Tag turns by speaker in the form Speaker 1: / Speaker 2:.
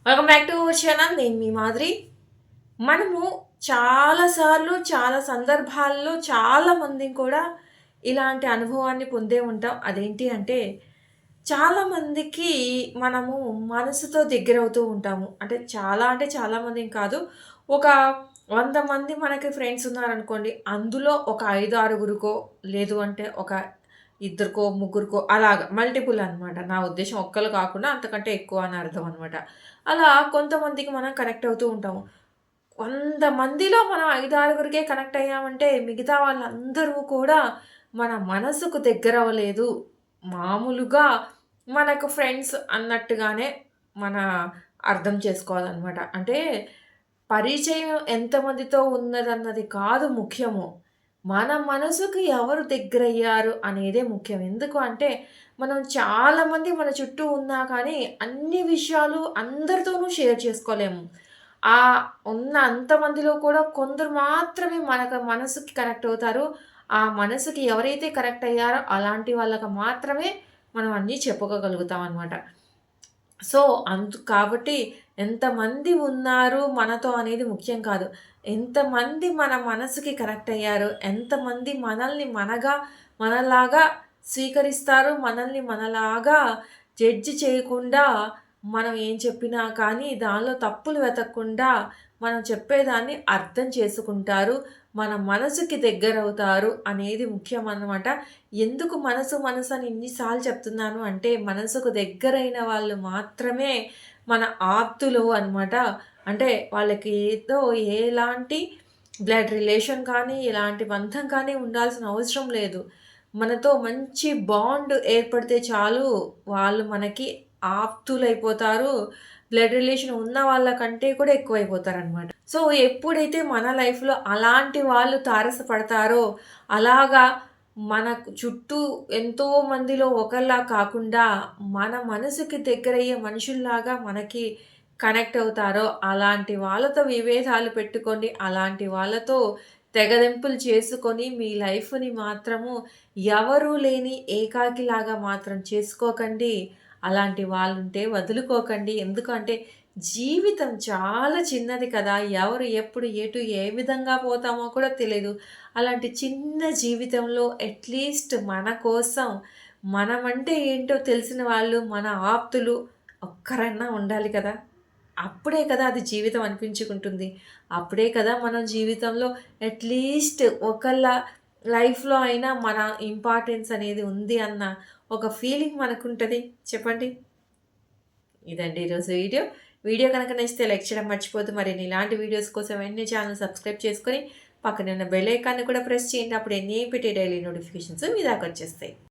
Speaker 1: Welcome back to our channel. నేను మీ మాదిరి. మనము చాలా సార్లు, చాలా సందర్భాల్లో చాలామంది కూడా ఇలాంటి అనుభవాన్ని పొందే ఉంటాం. అదేంటి చాలామందికి మనము మనసుతో దగ్గరవుతూ ఉంటాము. అంటే చాలామందిని కాదు. ఒక 100 మంది మనకి ఫ్రెండ్స్ ఉన్నారనుకోండి. అందులో ఒక 5, 6గురికో లేదు అంటే ఒక ఇద్దరికో, ముగ్గురికో అలాగా మల్టిపుల్ అనమాట. నా ఉద్దేశ్యం ఒక్కళ్ళు కాకుండా అంతకంటే ఎక్కువ అని అర్థం అనమాట. అలా కొంతమందికి మనం కనెక్ట్ అవుతూ ఉంటాము. 100 మందిలో మనం 5, 6గురికే కనెక్ట్ అయ్యామంటే మిగతా వాళ్ళందరూ కూడా మన మనసుకు దగ్గరవ్వలేదు. మామూలుగా మనకు ఫ్రెండ్స్ అన్నట్టుగానే మన అర్థం చేసుకోవాలనమాట. అంటే పరిచయం ఎంతమందితో ఉన్నదన్నది కాదు ముఖ్యము. మన మనసుకి ఎవరు దగ్గరయ్యారు అనేదే ముఖ్యం. ఎందుకు అంటే మనం చాలామంది మన చుట్టూ ఉన్నా కానీ అన్ని విషయాలు అందరితోనూ షేర్ చేసుకోలేము. ఉన్న అంతమందిలో కూడా కొందరు మాత్రమే మనసుకి కనెక్ట్ అవుతారు. ఆ మనసుకి ఎవరైతే కనెక్ట్ అయ్యారో అలాంటి వాళ్ళకి మాత్రమే మనం అన్నీ చెప్పుకోగలుగుతామనమాట. సో, కాబట్టి ఎంతమంది ఉన్నారు మనతో అనేది ముఖ్యం కాదు. ఎంతమంది మన మనసుకి కనెక్ట్ అయ్యారు, ఎంతమంది మనలాగా స్వీకరిస్తారు, మనల్ని మనలాగా జడ్జ్ చేయకుండా మనం ఏం చెప్పినా కానీ దానిలో తప్పులు వెతకకుండా మనం చెప్పేదాన్ని అర్థం చేసుకుంటారు. మన మనసుకి దగ్గరవుతారు అనేది ముఖ్యమనమాట. ఎందుకు మనసు అని ఇన్ని సార్లు చెప్తున్నాను అంటే, మనసుకు దగ్గరైన వాళ్ళు మాత్రమే మన ఆప్తులు అనమాట. అంటే వాళ్ళకి ఎలాంటి బ్లడ్ రిలేషన్ కానీ, ఎలాంటి బంధం కానీ ఉండాల్సిన అవసరం లేదు. మనతో మంచి బాండ్ ఏర్పడితే చాలు వాళ్ళు మనకి ఆప్తులైపోతారు. బ్లడ్ రిలేషన్ ఉన్న వాళ్ళకంటే కూడా ఎక్కువైపోతారనమాట. సో, ఎప్పుడైతే మన లైఫ్‌లో అలాంటి వాళ్ళు తారసపడతారో, అలాగా మనకు చుట్టూ ఎంతో మందిలో ఒకళ్ళలా కాకుండా, మన మనసుకి దగ్గరయ్యే మనుషుల్లాగా మనకి కనెక్ట్ అవుతారో, అలాంటి వాళ్ళతో విభేదాలు పెట్టుకోండి. అలాంటి వాళ్ళతో తెగదెంపులు చేసుకొని, మీ లైఫ్‌ని మాత్రము ఎవరూ లేని ఏకాకిలాగా మాత్రం చేసుకోకండి. అలాంటి వాళ్ళుంటే వదులుకోకండి. ఎందుకంటే జీవితం చాలా చిన్నది కదా! ఎవరు ఎప్పుడు ఎటు ఏ విధంగా పోతామో కూడా తెలీదు. అలాంటి చిన్న జీవితంలో అట్‌లీస్ట్ మన కోసం మనమంటే ఏంటో తెలిసిన వాళ్ళు, మన ఆప్తులు ఒక్కరన్నా ఉండాలి కదా! అప్పుడే కదా అది జీవితం అనిపించుకుంటుంది. అప్పుడే కదా మనం జీవితంలో అట్‌లీస్ట్ ఒకళ్ళ లైఫ్‌లో అయినా మన ఇంపార్టెన్స్ అనేది ఉంది అన్న ఒక ఫీలింగ్ మనకుంటది. చెప్పండి? ఇదండి ఈరోజు వీడియో. వీడియో కనుక నచ్చితే లైక్ చేయడం మర్చిపోద్దు. మరిన్ని ఇలాంటి వీడియోస్ కోసం వెంటనే ఛానల్ సబ్స్క్రైబ్ చేసుకొని పక్కనే ఉన్న బెల్ ఐకాన్‌ని కూడా ప్రెస్ చేయండి. అప్పుడు నేను పెట్టే డైలీ నోటిఫికేషన్స్ మీ దాకా వచ్చేస్తాయి.